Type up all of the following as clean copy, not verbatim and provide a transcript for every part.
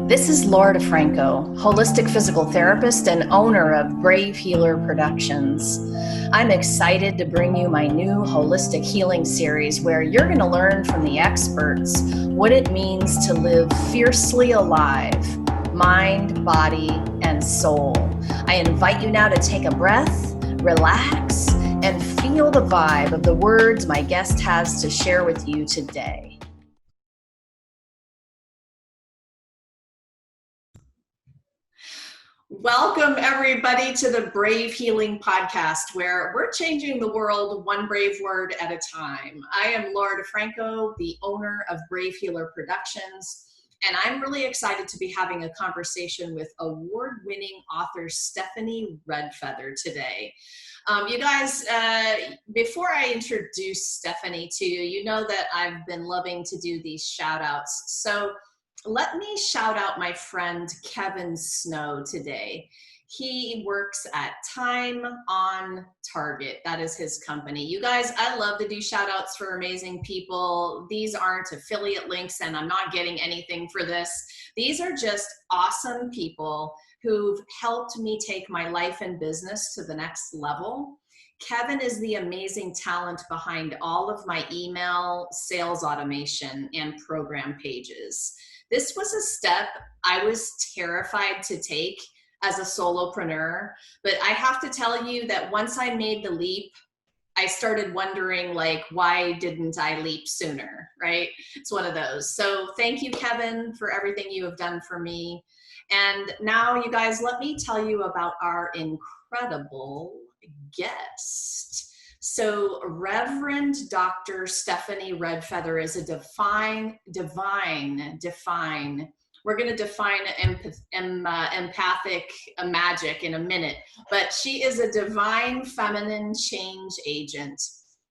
This is Laura DeFranco, holistic physical therapist and owner of Brave Healer Productions. I'm excited to bring you my new holistic healing series where you're going to learn from the experts what it means to live fiercely alive, mind, body, and soul. I invite you now to take a breath, relax, and feel the vibe of the words my guest has to share with you today. Welcome, everybody, to the Brave Healing Podcast, where we're changing the world one brave word at a time. I am Laura DeFranco, the owner of Brave Healer Productions, and I'm really excited to be having a conversation with award-winning author Stephanie Redfeather today. You guys, before I introduce Stephanie to you, you know that I've been loving to do these shout-outs. So let me shout out my friend Kevin Snow today. He works at Time on Target. That is his company. You guys, I love to do shout outs for amazing people. These aren't affiliate links and I'm not getting anything for this. These are just awesome people who've helped me take my life and business to the next level. Kevin is the amazing talent behind all of my email sales automation and program pages. This was a step I was terrified to take as a solopreneur, but I have to tell you that once I made the leap, I started wondering, like, why didn't I leap sooner, right? It's one of those. So thank you, Kevin, for everything you have done for me. And now, you guys, let me tell you about our incredible guest. So Reverend Dr. Stephanie Redfeather is a divine. We're going to define empathic magic in a minute, but she is a divine feminine change agent,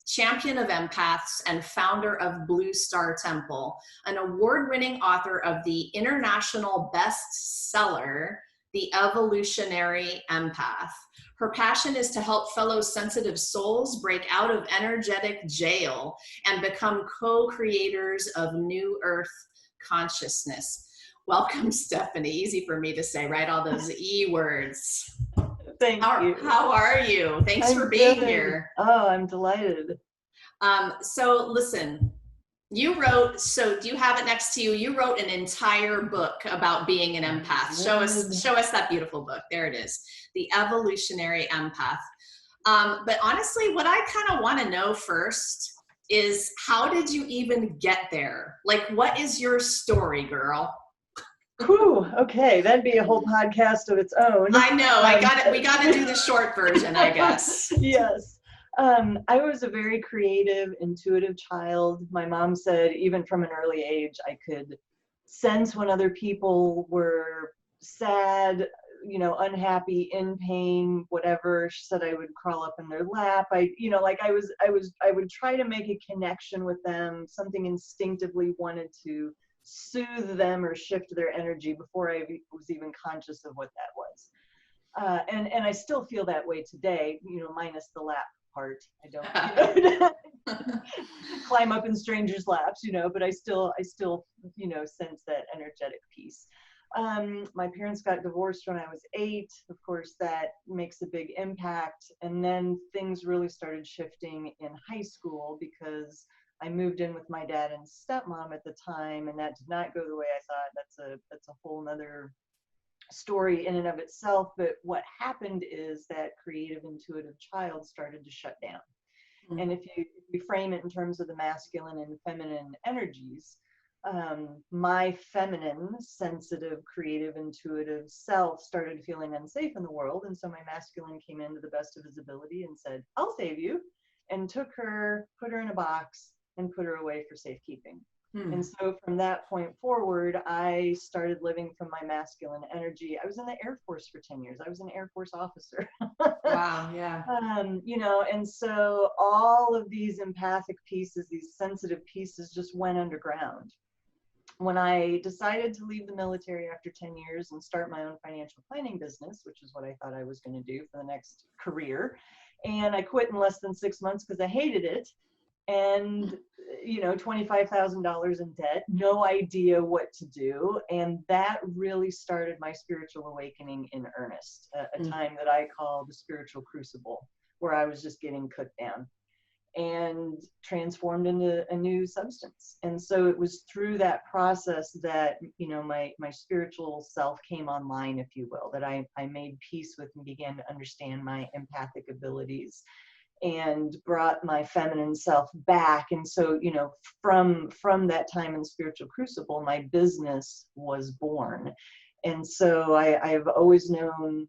champion of empaths, and founder of Blue Star Temple, an award-winning author of the international bestseller, The Evolutionary Empath. Her passion is to help fellow sensitive souls break out of energetic jail and become co-creators of New Earth consciousness. Welcome, Stephanie. Easy for me to say, right? All those E words. Thank you. How are you? Thanks for being here. Oh, I'm delighted. So listen, you wrote, so do you have it next to you? You wrote an entire book about being an empath. Show us that beautiful book. There it is. The Evolutionary Empath. But honestly, what I kind of want to know first is, how did you even get there? Like, what is your story, girl? Whew, okay, that'd be a whole podcast of its own. I know, we got to do the short version, I guess. Yes. I was a very creative, intuitive child. My mom said even from an early age, I could sense when other people were sad, unhappy, in pain, whatever. She said I would crawl up in their lap. I would try to make a connection with them, something instinctively wanted to soothe them or shift their energy before I was even conscious of what that was. And I still feel that way today, minus the lap part. I don't climb up in strangers' laps, but I still sense that energetic piece. My parents got divorced when I was 8. Of course, that makes a big impact. And then things really started shifting in high school because I moved in with my dad and stepmom at the time, and that did not go the way I thought. That's a whole nother story in and of itself. But what happened is that creative, intuitive child started to shut down. Mm-hmm. And if you frame it in terms of the masculine and feminine energies, my feminine, sensitive, creative, intuitive self started feeling unsafe in the world. And so my masculine came in to the best of his ability and said, I'll save you, and took her, put her in a box, and put her away for safekeeping. And so from that point forward, I started living from my masculine energy. I was in the Air Force for 10 years. I was an Air Force officer. Wow, yeah. And so all of these empathic pieces, these sensitive pieces just went underground. When I decided to leave the military after 10 years and start my own financial planning business, which is what I thought I was going to do for the next career, and I quit in less than 6 months because I hated it, and $25,000 in debt, no idea what to do. And that really started my spiritual awakening in earnest, a time that I call the Spiritual Crucible, where I was just getting cooked down and transformed into a new substance. And so it was through that process that, my spiritual self came online, if you will, that I made peace with and began to understand my empathic abilities and brought my feminine self back. And so, from that time in the Spiritual Crucible, my business was born. And so I've always known,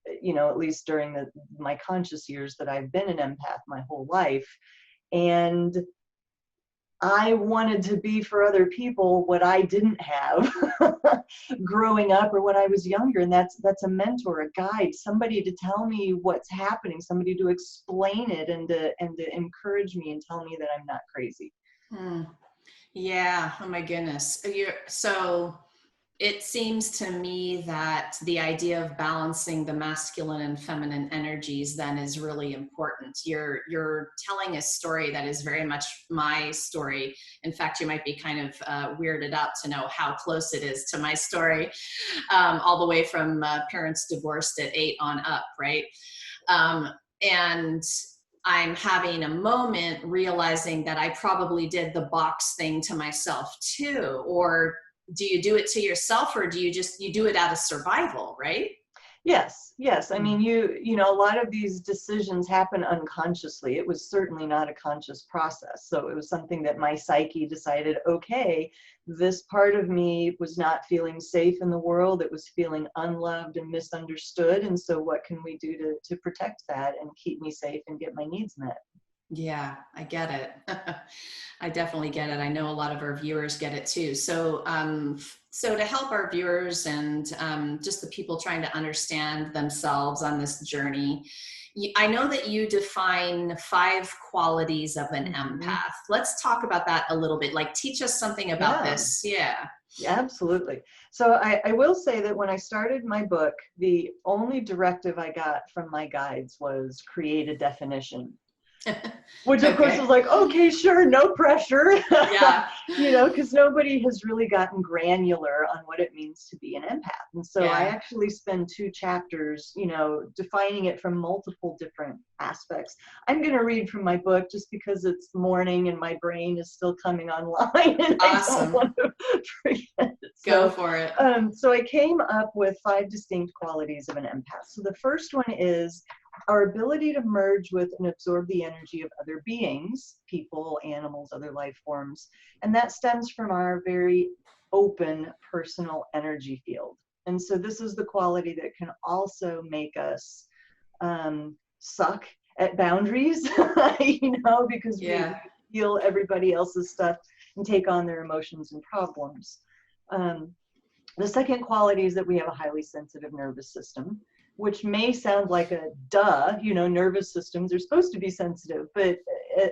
at least during my conscious years, that I've been an empath my whole life. And I wanted to be for other people what I didn't have growing up or when I was younger. And that's a mentor, a guide, somebody to tell me what's happening, somebody to explain it and to encourage me and tell me that I'm not crazy. Yeah. Oh my goodness. So it seems to me that the idea of balancing the masculine and feminine energies then is really important. You're telling a story that is very much my story. In fact, you might be kind of weirded out to know how close it is to my story, all the way from parents divorced at 8 on up, right? And I'm having a moment realizing that I probably did the box thing to myself too. Or do you do it to yourself, or do you do it out of survival, right? Yes. I mean, a lot of these decisions happen unconsciously. It was certainly not a conscious process. So it was something that my psyche decided, okay, this part of me was not feeling safe in the world. It was feeling unloved and misunderstood. And so what can we do to protect that and keep me safe and get my needs met? Yeah, I get it. I definitely get it. I know a lot of our viewers get it too. So, so to help our viewers and just the people trying to understand themselves on this journey, I know that you define 5 qualities of an empath. Let's talk about that a little bit. Like, teach us something about this. Yeah. Yeah, absolutely. So I will say that when I started my book, the only directive I got from my guides was create a definition. Which of course is like, okay, sure, no pressure. Yeah. Because nobody has really gotten granular on what it means to be an empath. And so I actually spend 2 chapters, defining it from multiple different aspects. I'm going to read from my book just because it's morning and my brain is still coming online. And awesome. I don't want to forget. Go for it. So I came up with 5 distinct qualities of an empath. So the first one is our ability to merge with and absorb the energy of other beings, people, animals, other life forms. And that stems from our very open personal energy field. And so this is the quality that can also make us suck at boundaries, because we feel everybody else's stuff and take on their emotions and problems. The second quality is that we have a highly sensitive nervous system, which may sound like a duh, nervous systems are supposed to be sensitive, but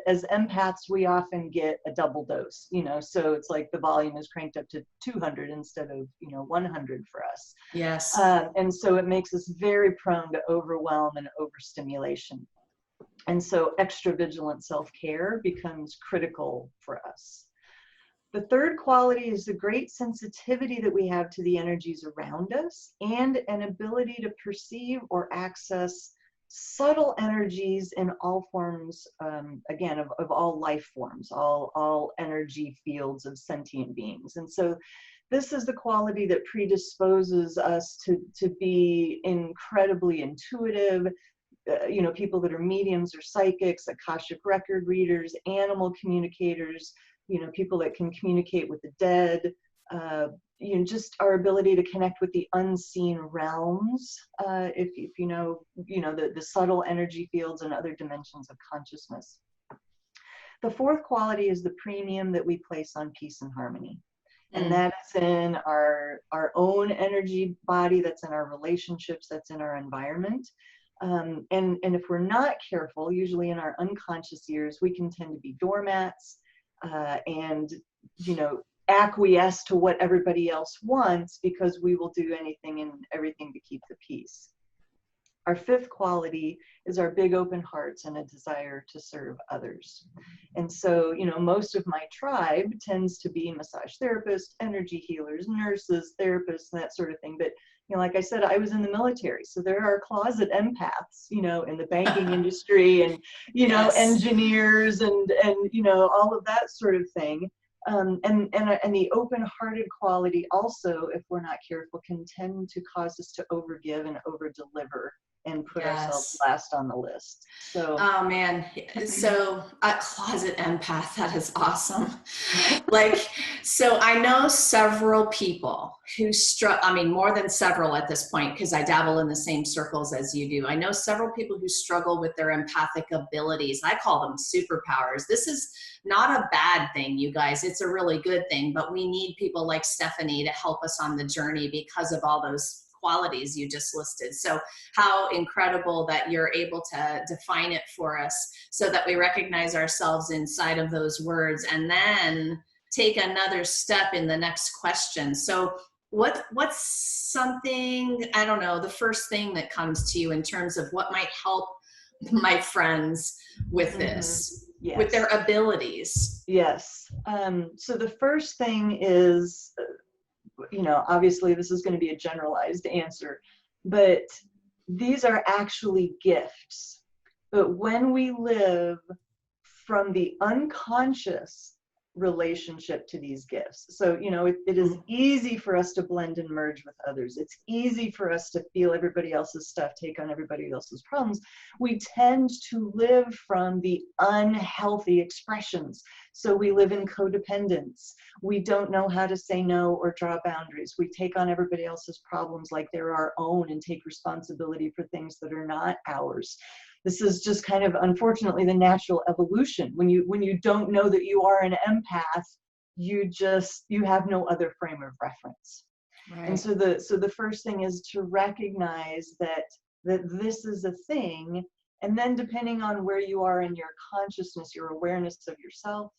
as empaths, we often get a double dose, so it's like the volume is cranked up to 200 instead of, 100 for us. Yes. And so it makes us very prone to overwhelm and overstimulation. And so extra vigilant self-care becomes critical for us. The third quality is the great sensitivity that we have to the energies around us and an ability to perceive or access subtle energies in all forms, again, of all life forms, all energy fields of sentient beings. And so this is the quality that predisposes us to be incredibly intuitive, people that are mediums or psychics, Akashic record readers, animal communicators, people that can communicate with the dead, just our ability to connect with the unseen realms, if you know, the subtle energy fields and other dimensions of consciousness. The fourth quality is the premium that we place on peace and harmony. And that is in our own energy body, that's in our relationships, that's in our environment. And if we're not careful, usually in our unconscious years, we can tend to be doormats, and acquiesce to what everybody else wants because we will do anything and everything to keep the peace. Our fifth quality is our big open hearts and a desire to serve others. And so, most of my tribe tends to be massage therapists, energy healers, nurses, therapists, and that sort of thing. But, like I said, I was in the military. So there are closet empaths, in the banking industry and, Yes. engineers and, all of that sort of thing. And the open-hearted quality also, if we're not careful, can tend to cause us to overgive and over-deliver and put ourselves last on the list. So, oh man, so a closet empath, that is awesome. So I know several people who more than several at this point, because I dabble in the same circles as you do. I know several people who struggle with their empathic abilities. I call them superpowers. This is not a bad thing, you guys. It's a really good thing, but we need people like Stephanie to help us on the journey because of all those qualities you just listed. So how incredible that you're able to define it for us so that we recognize ourselves inside of those words and then take another step in the next question. So what's something, I don't know, the first thing that comes to you in terms of what might help my friends with this, yes. with their abilities? Yes. So the first thing is, obviously this is going to be a generalized answer, but these are actually gifts. But when we live from the unconscious relationship to these gifts, so, it is easy for us to blend and merge with others. It's easy for us to feel everybody else's stuff, take on everybody else's problems. We tend to live from the unhealthy expressions. So we live in codependence. We don't know how to say no or draw boundaries. We take on everybody else's problems like they're our own and take responsibility for things that are not ours. This is just kind of, unfortunately, the natural evolution. When you don't know that you are an empath, you have no other frame of reference. Right. And so the first thing is to recognize that this is a thing. And then depending on where you are in your consciousness, your awareness of yourself,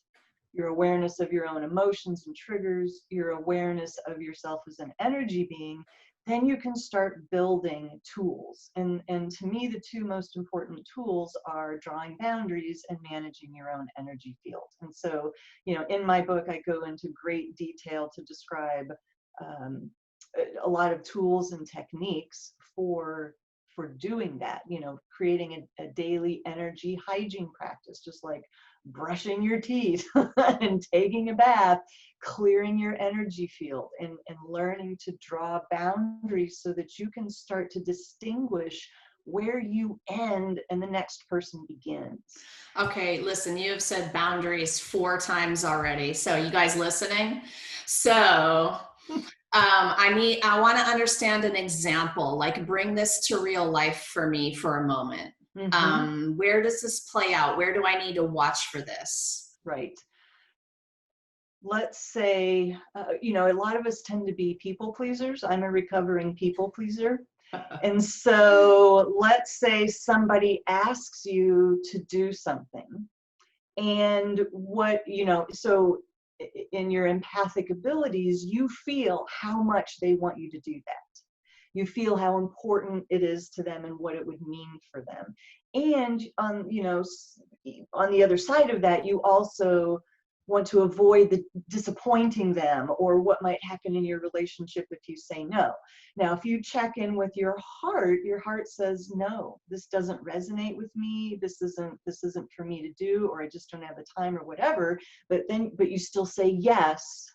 your awareness of your own emotions and triggers, your awareness of yourself as an energy being, then you can start building tools. And to me, the two most important tools are drawing boundaries and managing your own energy field. And so, in my book, I go into great detail to describe a lot of tools and techniques for doing that, creating a daily energy hygiene practice, just like brushing your teeth and taking a bath, clearing your energy field and learning to draw boundaries so that you can start to distinguish where you end and the next person begins. Okay, listen, you have said boundaries 4 times already. So you guys listening? So I want to understand an example, like bring this to real life for me for a moment. Mm-hmm. Where does this play out? Where do I need to watch for this? Right. Let's say, a lot of us tend to be people pleasers. I'm a recovering people pleaser. And so let's say somebody asks you to do something and so in your empathic abilities, you feel how much they want you to do that. You feel how important it is to them and what it would mean for them. And on the other side of that, you also want to avoid disappointing them or what might happen in your relationship if you say no. Now, if you check in with your heart says, no, this doesn't resonate with me. This isn't for me to do, or I just don't have the time or whatever. But you still say yes,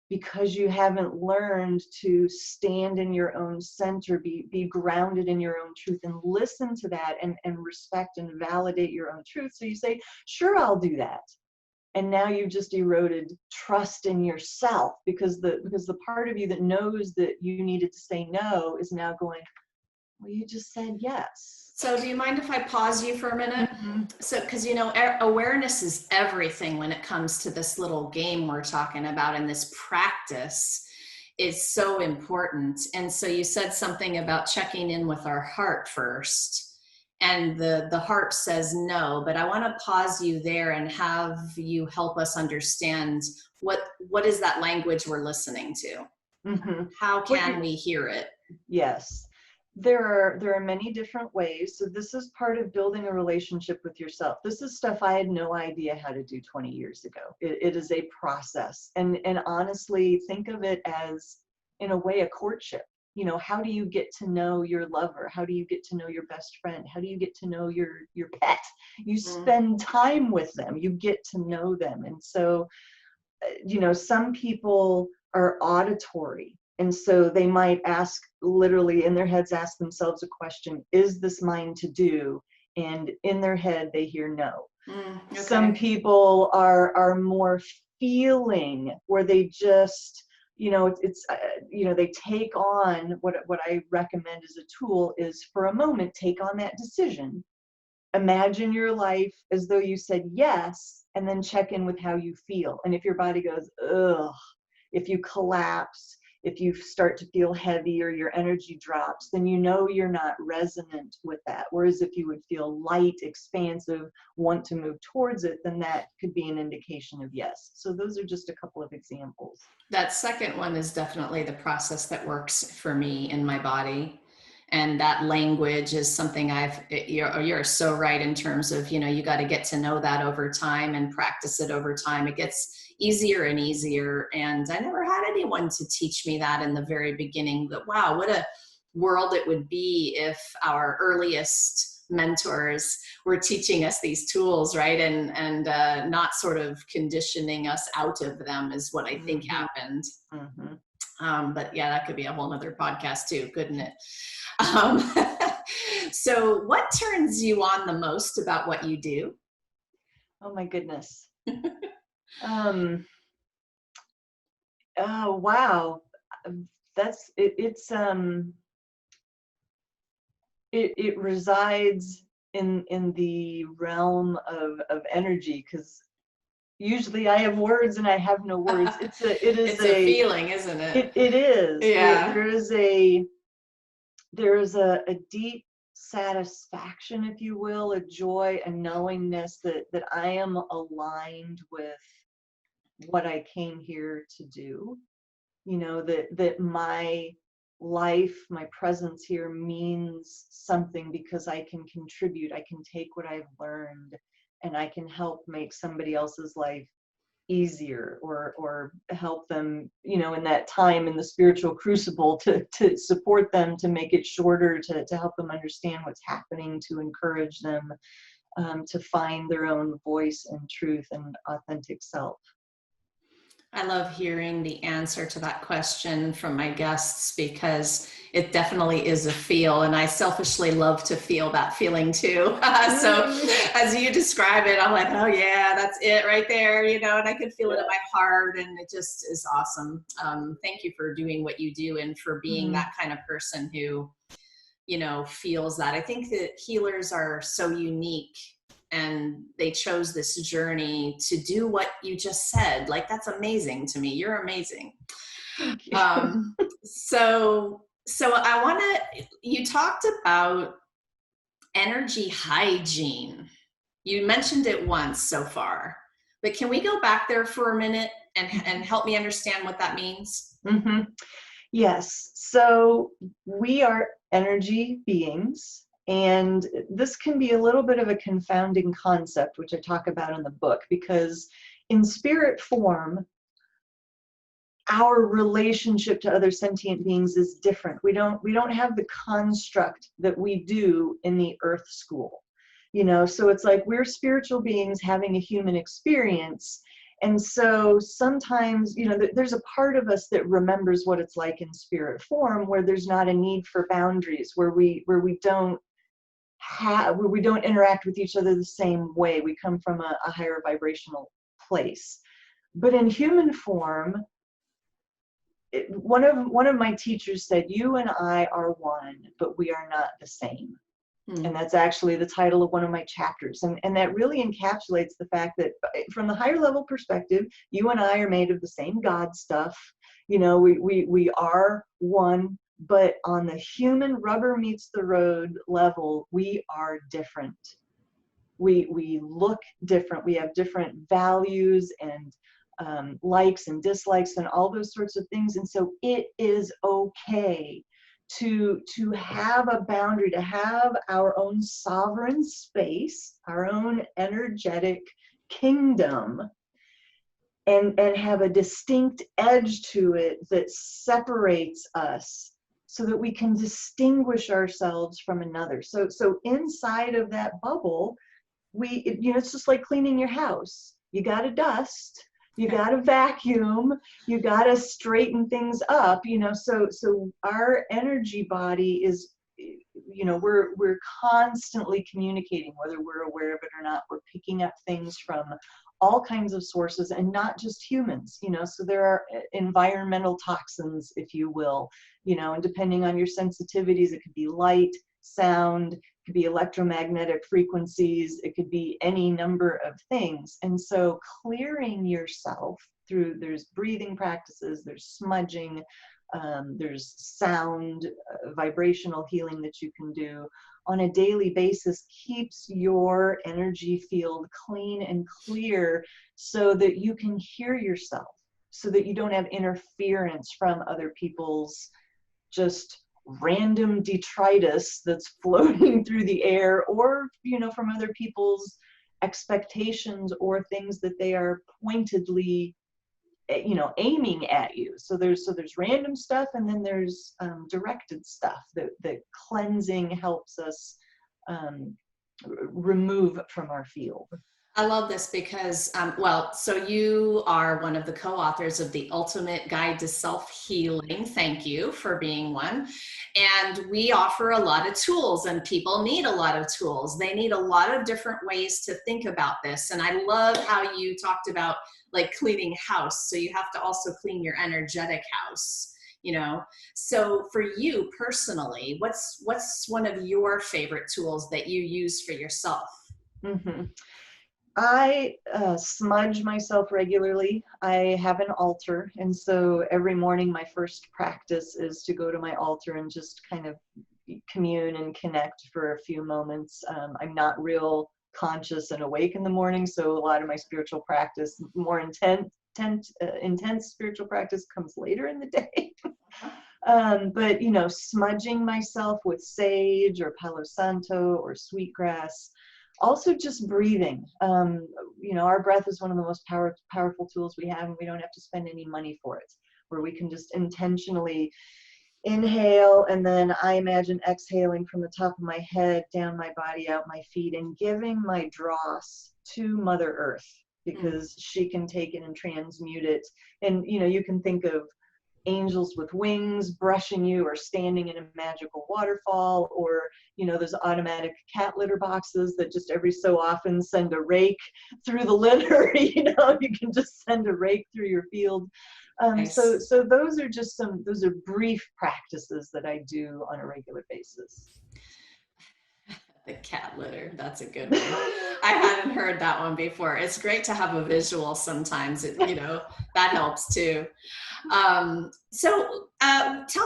because you haven't learned to stand in your own center, be grounded in your own truth and listen to that and respect and validate your own truth. So you say, sure, I'll do that. And now you've just eroded trust in yourself because the part of you that knows that you needed to say no is now going, well, you just said yes. So do you mind if I pause you for a minute? Mm-hmm. So, because, awareness is everything when it comes to this little game we're talking about, and this practice is so important. And so you said something about checking in with our heart first. And the heart says no, but I want to pause you there and have you help us understand what is that language we're listening to? Mm-hmm. How can we hear it? Yes. There are many different ways. So this is part of building a relationship with yourself. This is stuff I had no idea how to do 20 years ago. It is a process. And honestly, think of it as, in a way, a courtship. You know, how do you get to know your lover? How do you get to know your best friend? How do you get to know your pet? You spend time with them. You get to know them. And so, you know, some people are auditory. And so they might ask, literally in their heads, ask themselves a question, is this mine to do? And in their head, they hear no. Okay. Some people are more feeling, where they just, you know, it's you know, they take on what I recommend as a tool is, for a moment, take on that decision. Imagine your life as though you said yes, and then check in with how you feel. And if your body goes, ugh, if you collapse, if you start to feel heavy or your energy drops, then you know you're not resonant with that. Whereas if you would feel light, expansive, want to move towards it, then that could be an indication of yes. So those are just a couple of examples. That second one is definitely the process that works for me in my body. And that language is something you're so right in terms of, you know, you got to get to know that over time and practice it over time. It gets easier and easier. And I never had anyone to teach me that in the very beginning, that, wow, what a world it would be if our earliest mentors were teaching us these tools, right? And not sort of conditioning us out of them is what I think happened. But yeah, that could be a whole nother podcast too, couldn't it? So what turns you on the most about what you do? Oh my goodness. Oh, wow. That's it. It resides in the realm of energy, because usually I have words and I have no words. It's a feeling, isn't it? It is. Yeah. There is a deep satisfaction, if you will, a joy, a knowingness that I am aligned with what I came here to do. You know, that my life, my presence here means something, because I can contribute. I can take what I've learned and I can help make somebody else's life easier, or help them, you know, in that time in the spiritual crucible, to support them, to make it shorter, to help them understand what's happening, to encourage them to find their own voice and truth and authentic self. I love hearing the answer to that question from my guests, because it definitely is a feel, and I selfishly love to feel that feeling too. So as you describe it, I'm like, oh yeah, that's it right there, you know, and I can feel it in my heart, and it just is awesome. Thank you for doing what you do, and for being that kind of person who, you know, feels that. I think that healers are so unique, and they chose this journey to do what you just said. Like, that's amazing to me. You're amazing. Thank you. So I want to, you talked about energy hygiene. You mentioned it once so far, but can we go back there for a minute and help me understand what that means? Yes. So we are energy beings. And this can be a little bit of a confounding concept, which I talk about in the book, because in spirit form, our relationship to other sentient beings is different. We don't have the construct that we do in the earth school. You know, so it's like we're spiritual beings having a human experience. And so sometimes, you know, there's a part of us that remembers what it's like in spirit form, where there's not a need for boundaries, where we don't interact with each other the same way. We come from a higher vibrational place. But in human form, one of my teachers said, you and I are one, but we are not the same. And that's actually the title of one of my chapters. And that really encapsulates the fact that from the higher level perspective, you and I are made of the same God stuff. You know, we are one, but on the human rubber meets the road level, we are different. We look different. We have different values and likes and dislikes and all those sorts of things. And so it is okay to have a boundary, to have our own sovereign space, our own energetic kingdom, and have a distinct edge to it that separates us so that we can distinguish ourselves from another. So inside of that bubble, it's just like cleaning your house. You got to dust, you got to vacuum, you got to straighten things up, so our energy body is, we're constantly communicating, whether we're aware of it or not. We're picking up things from all kinds of sources, and not just humans, so there are environmental toxins, if you will, and depending on your sensitivities, it could be light, sound, it could be electromagnetic frequencies, it could be any number of things. And so clearing yourself there's breathing practices, there's smudging, there's sound, vibrational healing that you can do on a daily basis, keeps your energy field clean and clear so that you can hear yourself, so that you don't have interference from other people's just random detritus that's floating through the air, or from other people's expectations or things that they are pointedly aiming at you. So there's random stuff, and then there's directed stuff that cleansing helps us remove from our field. I love this because, so you are one of the co-authors of The Ultimate Guide to Self-Healing. Thank you for being one. And we offer a lot of tools, and people need a lot of tools. They need a lot of different ways to think about this. And I love how you talked about like cleaning house. So you have to also clean your energetic house, So for you personally, what's one of your favorite tools that you use for yourself? Mm-hmm. I smudge myself regularly. I have an altar, and so every morning my first practice is to go to my altar and just kind of commune and connect for a few moments. I'm not real conscious and awake in the morning, so a lot of my spiritual practice, more intense spiritual practice, comes later in the day. But smudging myself with sage or Palo Santo or sweetgrass. Also just breathing. Our breath is one of the most powerful tools we have, and we don't have to spend any money for it, where we can just intentionally inhale, and then I imagine exhaling from the top of my head, down my body, out my feet, and giving my dross to Mother Earth, because she can take it and transmute it. And, you can think of angels with wings brushing you, or standing in a magical waterfall, or those automatic cat litter boxes that just every so often send a rake through the litter. You can just send a rake through your field. Nice. So those are brief practices that I do on a regular basis. The cat litter, that's a good one. I hadn't heard that one before. It's great to have a visual sometimes. That helps too. Tell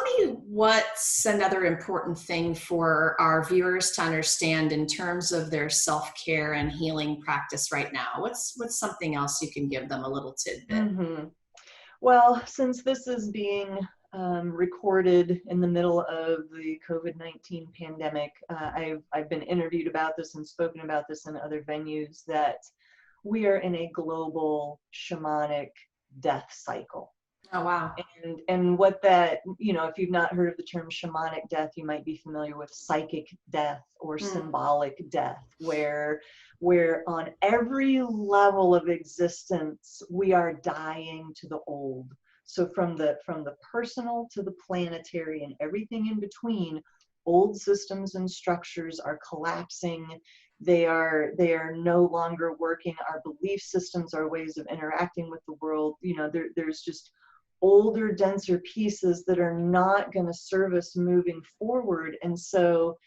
me what's another important thing for our viewers to understand in terms of their self-care and healing practice right now. What's something else you can give them, a little tidbit? Mm-hmm. Well, since this is being recorded in the middle of the COVID-19 pandemic, I've been interviewed about this and spoken about this in other venues, that we are in a global shamanic death cycle. Oh, wow. And what that, if you've not heard of the term shamanic death, you might be familiar with psychic death or symbolic death, where on every level of existence, we are dying to the old. So from the personal to the planetary and everything in between, old systems and structures are collapsing. They are no longer working. Our belief systems, our ways of interacting with the world, there's just older, denser pieces that are not going to serve us moving forward. And so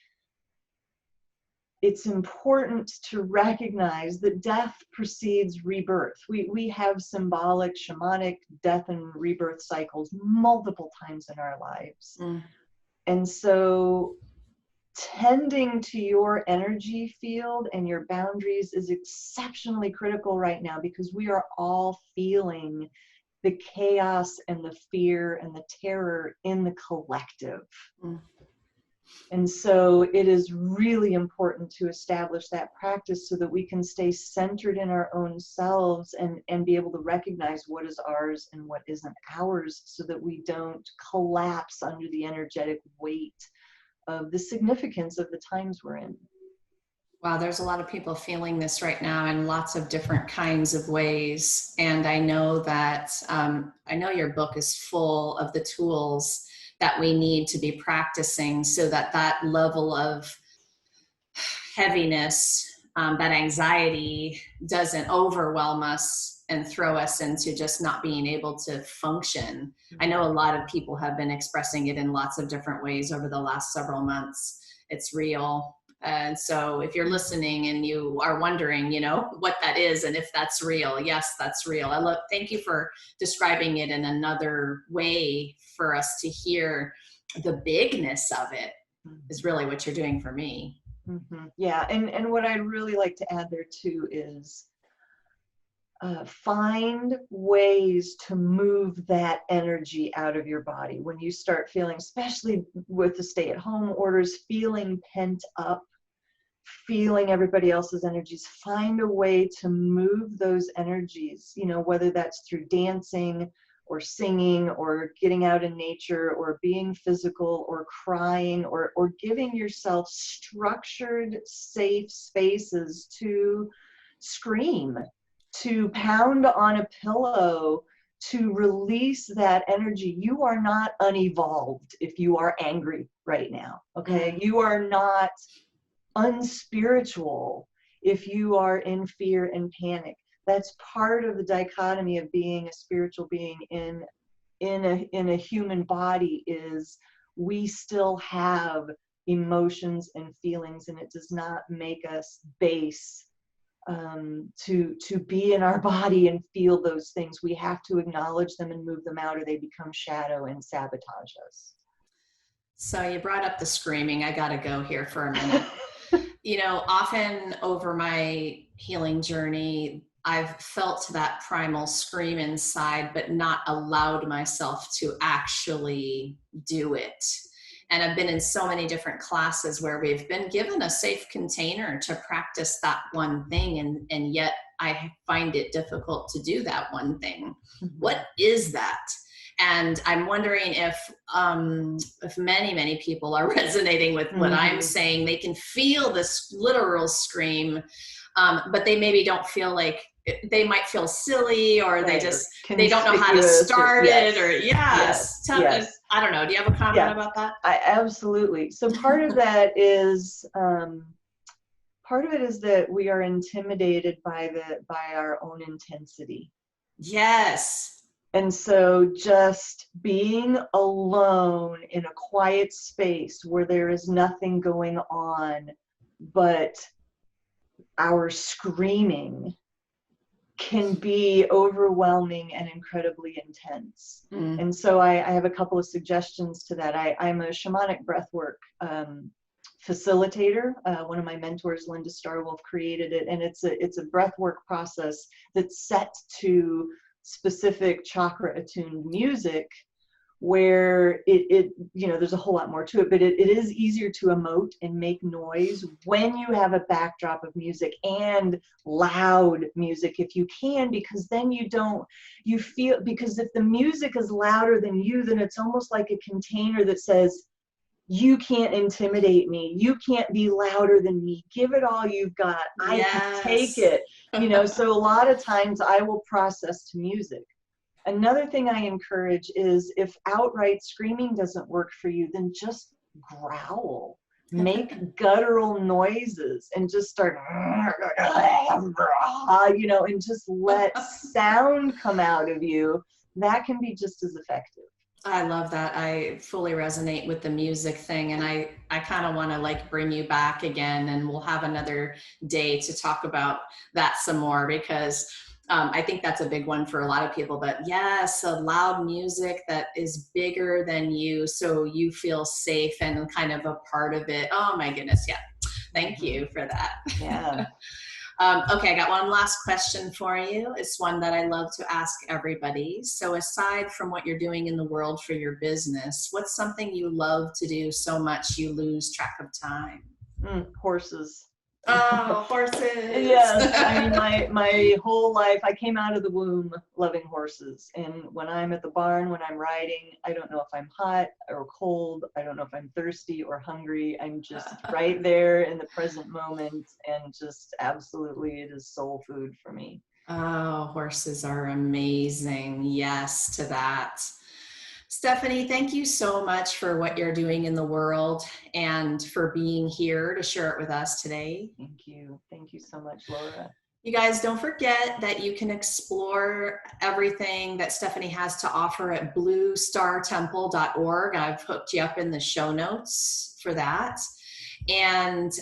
it's important to recognize that death precedes rebirth. We have symbolic, shamanic death and rebirth cycles multiple times in our lives. And so tending to your energy field and your boundaries is exceptionally critical right now, because we are all feeling the chaos and the fear and the terror in the collective. Mm. And so it is really important to establish that practice so that we can stay centered in our own selves and be able to recognize what is ours and what isn't ours, so that we don't collapse under the energetic weight of the significance of the times we're in. Wow, there's a lot of people feeling this right now in lots of different kinds of ways. And I know that, I know your book is full of the tools that we need to be practicing so that that level of heaviness, that anxiety doesn't overwhelm us and throw us into just not being able to function. I know a lot of people have been expressing it in lots of different ways over the last several months. It's real. And so if you're listening and you are wondering, you know, what that is and if that's real, yes, that's real. Thank you for describing it in another way for us to hear the bigness of it is really what you're doing for me. Mm-hmm. Yeah, and what I'd really like to add there too is find ways to move that energy out of your body. When you start feeling, especially with the stay-at-home orders, feeling pent up, feeling everybody else's energies, find a way to move those energies, you know, whether that's through dancing or singing or getting out in nature or being physical or crying or giving yourself structured, safe spaces to scream, to pound on a pillow, to release that energy. You are not unevolved if you are angry right now, okay? You are not unspiritual if you are in fear and panic. That's part of the dichotomy of being a spiritual being in a human body, is we still have emotions and feelings, and it does not make us base to be in our body and feel those things. We have to acknowledge them and move them out, or they become shadow and sabotage us. So you brought up the screaming. I got to go here for a minute. You know, often over my healing journey, I've felt that primal scream inside, but not allowed myself to actually do it. And I've been in so many different classes where we've been given a safe container to practice that one thing, and yet I find it difficult to do that one thing. Mm-hmm. What is that? And I'm wondering if many people are resonating with what I'm saying. They can feel this literal scream, but they maybe don't feel like, they might feel silly, or they don't know how to start it, or I don't know. Do you have a comment about that? Absolutely. So part of that is, part of it is that we are intimidated by our own intensity. Yes. And so just being alone in a quiet space where there is nothing going on but our screaming can be overwhelming and incredibly intense. And so I have a couple of suggestions to that. I'm a shamanic breathwork facilitator. One of my mentors, Linda Starwolf, created it, and it's a breathwork process that's set to specific chakra attuned music, where it you know, there's a whole lot more to it, but it is easier to emote and make noise when you have a backdrop of music, and loud music if you can, because then you feel, because if the music is louder than you, then it's almost like a container that says, you can't intimidate me. You can't be louder than me. Give it all you've got. I can take it. You know, so a lot of times I will process to music. Another thing I encourage is, if outright screaming doesn't work for you, then just growl. Make guttural noises and just start, you know, and just let sound come out of you. That can be just as effective. I love that. I fully resonate with the music thing. And I kind of want to like bring you back again, and we'll have another day to talk about that some more, because I think that's a big one for a lot of people. But yes, a loud music that is bigger than you, so you feel safe and kind of a part of it. Oh my goodness. Yeah. Thank you for that. Yeah. Okay, I got one last question for you. It's one that I love to ask everybody. So aside from what you're doing in the world for your business, what's something you love to do so much you lose track of time? Horses. Oh, horses. Yes, I mean, my whole life, I came out of the womb loving horses. And when I'm at the barn, when I'm riding, I don't know if I'm hot or cold. I don't know if I'm thirsty or hungry. I'm just right there in the present moment, and just absolutely, it is soul food for me. Oh, horses are amazing. Yes to that. Stephanie, thank you so much for what you're doing in the world and for being here to share it with us today. Thank you. Thank you so much, Laura. You guys, don't forget that you can explore everything that Stephanie has to offer at bluestartemple.org. I've hooked you up in the show notes for that. And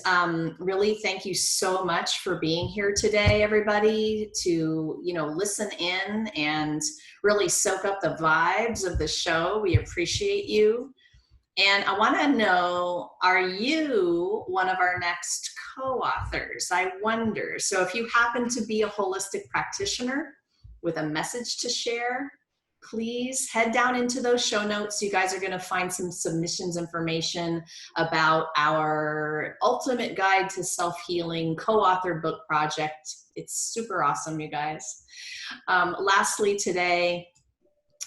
really, thank you so much for being here today, everybody, to, listen in and really soak up the vibes of the show. We appreciate you. And I want to know, are you one of our next co-authors? I wonder. So if you happen to be a holistic practitioner with a message to share, please head down into those show notes. You guys are going to find some submissions information about our Ultimate Guide to Self-Healing co-author book project. It's super awesome, you guys. Lastly today,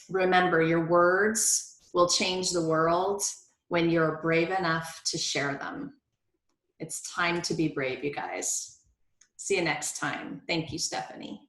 remember, your words will change the world when you're brave enough to share them. It's time to be brave, you guys. See you next time. Thank you, Stephanie.